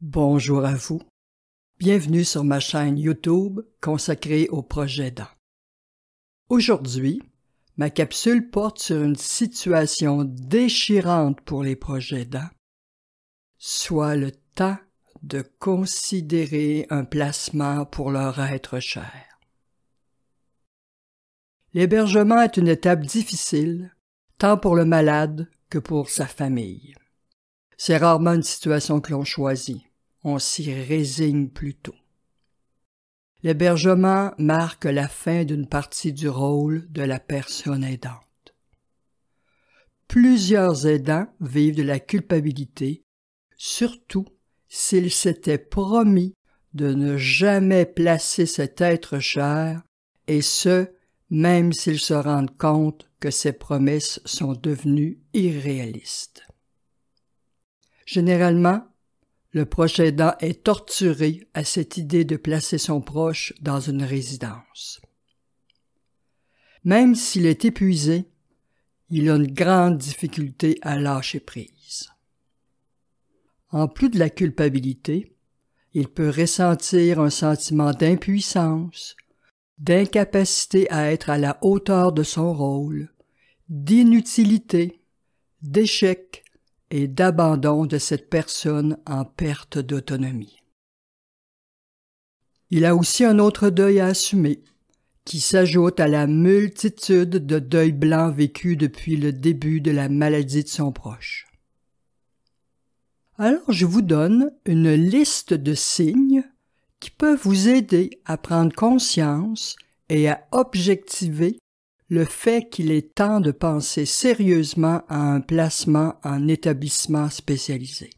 Bonjour à vous. Bienvenue sur ma chaîne YouTube consacrée au projet aidant. Aujourd'hui, ma capsule porte sur une situation déchirante pour les projets aidants, soit le temps de considérer un placement pour leur être cher. L'hébergement est une étape difficile, tant pour le malade que pour sa famille. C'est rarement une situation que l'on choisit. On s'y résigne plutôt. L'hébergement marque la fin d'une partie du rôle de la personne aidante. Plusieurs aidants vivent de la culpabilité, surtout s'ils s'étaient promis de ne jamais placer cet être cher, et ce, même s'ils se rendent compte que ces promesses sont devenues irréalistes. Généralement, le proche aidant est torturé à cette idée de placer son proche dans une résidence. Même s'il est épuisé, il a une grande difficulté à lâcher prise. En plus de la culpabilité, il peut ressentir un sentiment d'impuissance, d'incapacité à être à la hauteur de son rôle, d'inutilité, d'échec, et d'abandon de cette personne en perte d'autonomie. Il a aussi un autre deuil à assumer, qui s'ajoute à la multitude de deuils blancs vécus depuis le début de la maladie de son proche. Alors je vous donne une liste de signes qui peuvent vous aider à prendre conscience et à objectiver le fait qu'il est temps de penser sérieusement à un placement en établissement spécialisé.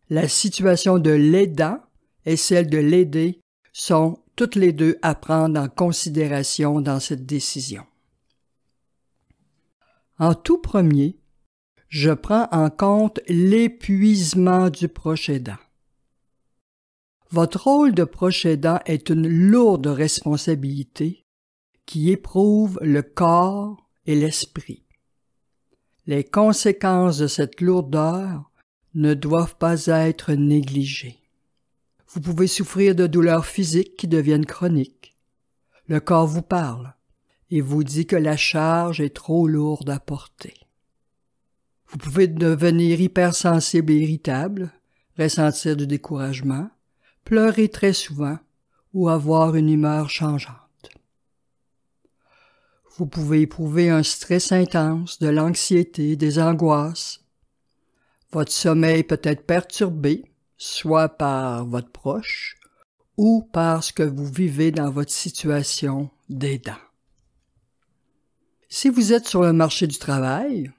La situation de l'aidant et celle de l'aidé sont toutes les deux à prendre en considération dans cette décision. En tout premier, je prends en compte l'épuisement du proche aidant. Votre rôle de proche aidant est une lourde responsabilité qui éprouve le corps et l'esprit. Les conséquences de cette lourdeur ne doivent pas être négligées. Vous pouvez souffrir de douleurs physiques qui deviennent chroniques. Le corps vous parle et vous dit que la charge est trop lourde à porter. Vous pouvez devenir hypersensible et irritable, ressentir du découragement, pleurer très souvent ou avoir une humeur changeante. Vous pouvez éprouver un stress intense, de l'anxiété, des angoisses. Votre sommeil peut être perturbé, soit par votre proche ou par ce que vous vivez dans votre situation d'aidant. Si vous êtes sur le marché du travail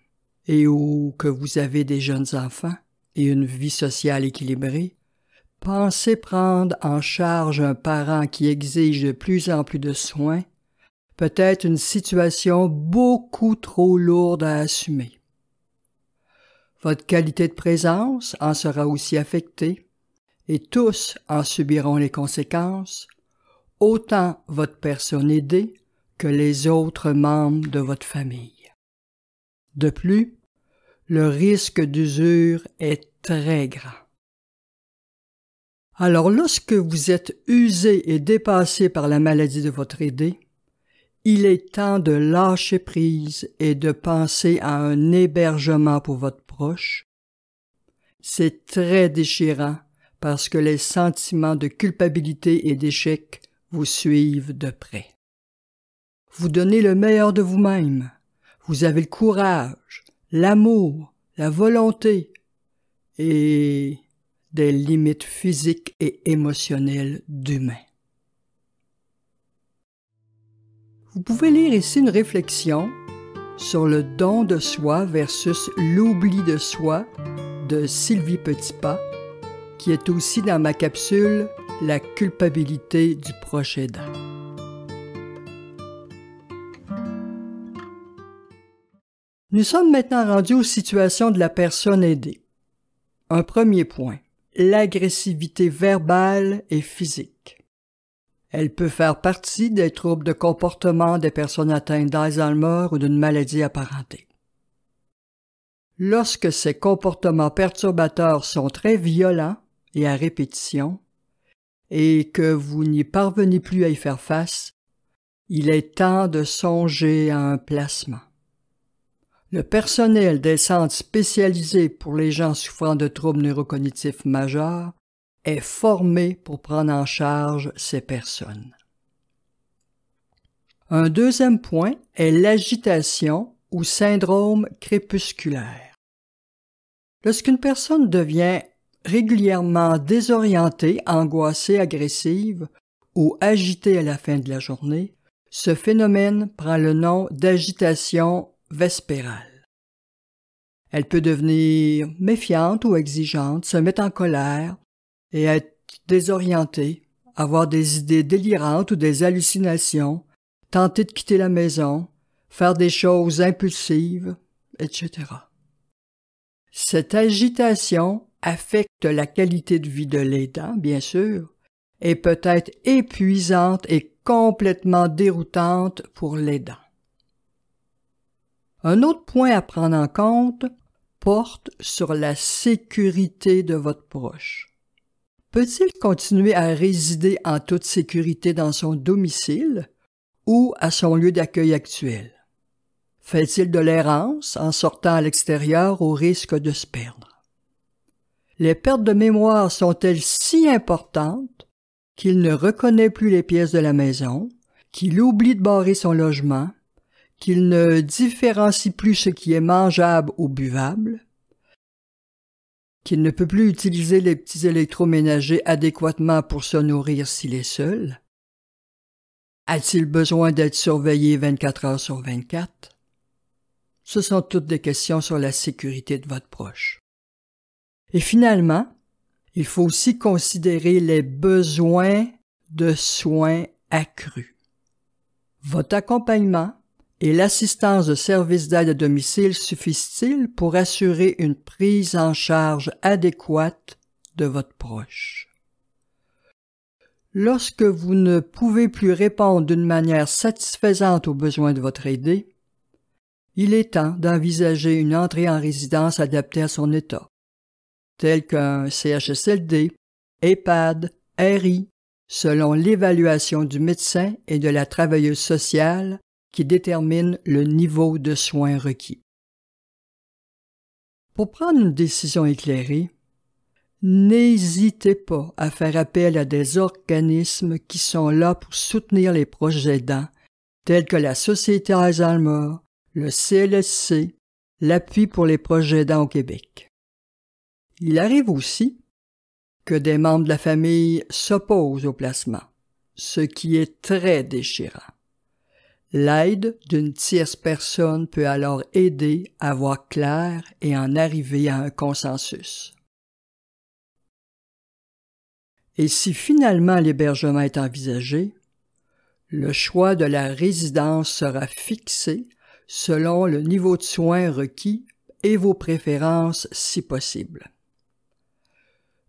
et ou que vous avez des jeunes enfants et une vie sociale équilibrée, pensez prendre en charge un parent qui exige de plus en plus de soins peut être une situation beaucoup trop lourde à assumer. Votre qualité de présence en sera aussi affectée et tous en subiront les conséquences, autant votre personne aidée que les autres membres de votre famille. De plus, le risque d'usure est très grand. Alors lorsque vous êtes usé et dépassé par la maladie de votre aidé, il est temps de lâcher prise et de penser à un hébergement pour votre proche. C'est très déchirant parce que les sentiments de culpabilité et d'échec vous suivent de près. Vous donnez le meilleur de vous-même. Vous avez le courage, l'amour, la volonté et des limites physiques et émotionnelles d'humain. Vous pouvez lire ici une réflexion sur le don de soi versus l'oubli de soi de Sylvie Petitpas, qui est aussi dans ma capsule « La culpabilité du proche aidant ». Nous sommes maintenant rendus aux situations de la personne aidée. Un premier point, l'agressivité verbale et physique. Elle peut faire partie des troubles de comportement des personnes atteintes d'Alzheimer ou d'une maladie apparentée. Lorsque ces comportements perturbateurs sont très violents et à répétition, et que vous n'y parvenez plus à y faire face, il est temps de songer à un placement. Le personnel des centres spécialisés pour les gens souffrant de troubles neurocognitifs majeurs est formé pour prendre en charge ces personnes. Un deuxième point est l'agitation ou syndrome crépusculaire. Lorsqu'une personne devient régulièrement désorientée, angoissée, agressive ou agitée à la fin de la journée, ce phénomène prend le nom d'agitation vespérale. Elle peut devenir méfiante ou exigeante, se mettre en colère et être désorientée, avoir des idées délirantes ou des hallucinations, tenter de quitter la maison, faire des choses impulsives, etc. Cette agitation affecte la qualité de vie de l'aidant, bien sûr, et peut être épuisante et complètement déroutante pour l'aidant. Un autre point à prendre en compte porte sur la sécurité de votre proche. Peut-il continuer à résider en toute sécurité dans son domicile ou à son lieu d'accueil actuel? Fait-il de l'errance en sortant à l'extérieur au risque de se perdre? Les pertes de mémoire sont-elles si importantes qu'il ne reconnaît plus les pièces de la maison, qu'il oublie de barrer son logement, qu'il ne différencie plus ce qui est mangeable ou buvable, qu'il ne peut plus utiliser les petits électroménagers adéquatement pour se nourrir s'il est seul? A-t-il besoin d'être surveillé 24 heures sur 24? Ce sont toutes des questions sur la sécurité de votre proche. Et finalement, il faut aussi considérer les besoins de soins accrus. Votre accompagnement et l'assistance de services d'aide à domicile suffisent-ils pour assurer une prise en charge adéquate de votre proche? Lorsque vous ne pouvez plus répondre d'une manière satisfaisante aux besoins de votre aidé, il est temps d'envisager une entrée en résidence adaptée à son état, telle qu'un CHSLD, EHPAD, RI, selon l'évaluation du médecin et de la travailleuse sociale qui détermine le niveau de soins requis. Pour prendre une décision éclairée, n'hésitez pas à faire appel à des organismes qui sont là pour soutenir les proches aidants, tels que la Société Alzheimer, le CLSC, l'appui pour les proches aidants au Québec. Il arrive aussi que des membres de la famille s'opposent au placement, ce qui est très déchirant. L'aide d'une tierce personne peut alors aider à voir clair et en arriver à un consensus. Et si finalement l'hébergement est envisagé, le choix de la résidence sera fixé selon le niveau de soins requis et vos préférences si possible.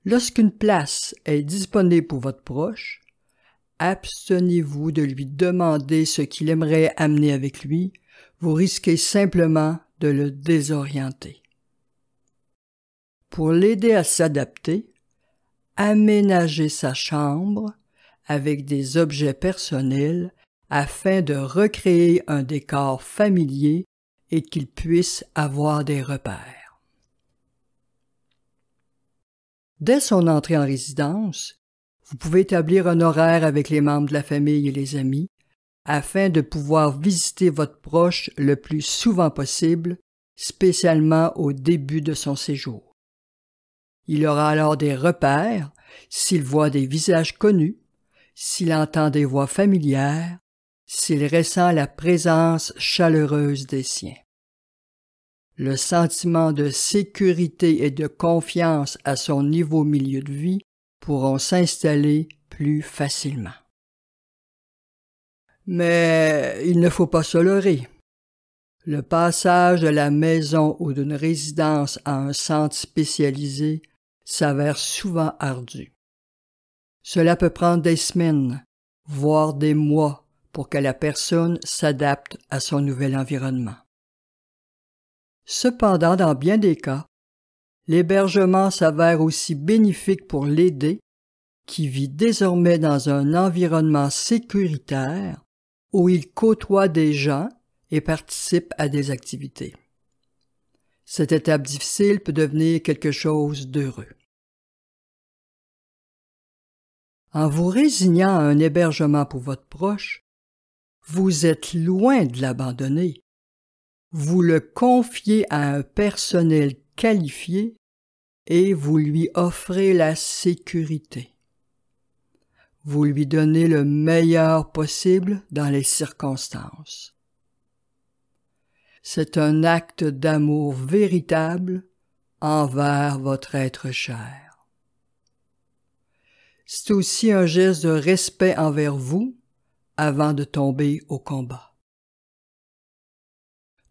Lorsqu'une place est disponible pour votre proche, abstenez-vous de lui demander ce qu'il aimerait amener avec lui, vous risquez simplement de le désorienter. Pour l'aider à s'adapter, aménagez sa chambre avec des objets personnels afin de recréer un décor familier et qu'il puisse avoir des repères. Dès son entrée en résidence, vous pouvez établir un horaire avec les membres de la famille et les amis afin de pouvoir visiter votre proche le plus souvent possible, spécialement au début de son séjour. Il aura alors des repères s'il voit des visages connus, s'il entend des voix familières, s'il ressent la présence chaleureuse des siens. Le sentiment de sécurité et de confiance à son nouveau milieu de vie pourront s'installer plus facilement. Mais il ne faut pas se leurrer. Le passage de la maison ou d'une résidence à un centre spécialisé s'avère souvent ardu. Cela peut prendre des semaines, voire des mois, pour que la personne s'adapte à son nouvel environnement. Cependant, dans bien des cas, l'hébergement s'avère aussi bénéfique pour l'aidé qui vit désormais dans un environnement sécuritaire où il côtoie des gens et participe à des activités. Cette étape difficile peut devenir quelque chose d'heureux. En vous résignant à un hébergement pour votre proche, vous êtes loin de l'abandonner. Vous le confiez à un personnel qualifié et vous lui offrez la sécurité. Vous lui donnez le meilleur possible dans les circonstances. C'est un acte d'amour véritable envers votre être cher. C'est aussi un geste de respect envers vous avant de tomber au combat.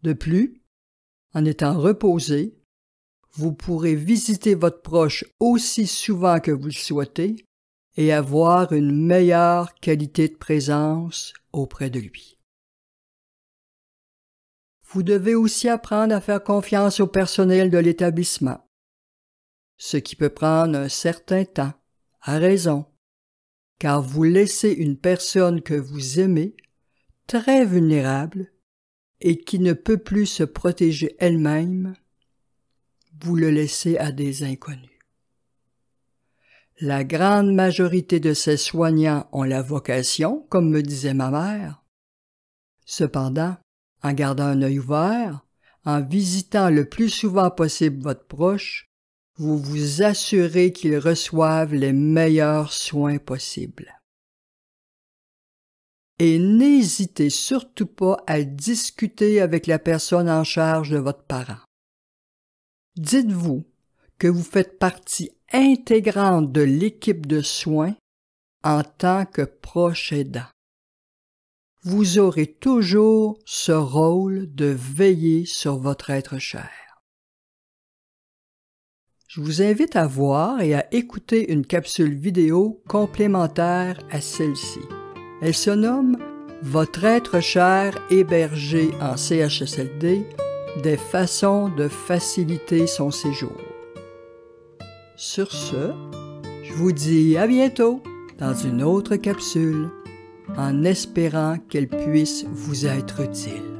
De plus, en étant reposé, vous pourrez visiter votre proche aussi souvent que vous le souhaitez et avoir une meilleure qualité de présence auprès de lui. Vous devez aussi apprendre à faire confiance au personnel de l'établissement, ce qui peut prendre un certain temps, à raison, car vous laissez une personne que vous aimez très vulnérable et qui ne peut plus se protéger elle-même, vous le laissez à des inconnus. La grande majorité de ces soignants ont la vocation, comme me disait ma mère. Cependant, en gardant un œil ouvert, en visitant le plus souvent possible votre proche, vous vous assurez qu'ils reçoivent les meilleurs soins possibles. Et n'hésitez surtout pas à discuter avec la personne en charge de votre parent. Dites-vous que vous faites partie intégrante de l'équipe de soins en tant que proche aidant. Vous aurez toujours ce rôle de veiller sur votre être cher. Je vous invite à voir et à écouter une capsule vidéo complémentaire à celle-ci. Elle se nomme « Votre être cher hébergé en CHSLD, des façons de faciliter son séjour ». Sur ce, je vous dis à bientôt dans une autre capsule, en espérant qu'elle puisse vous être utile.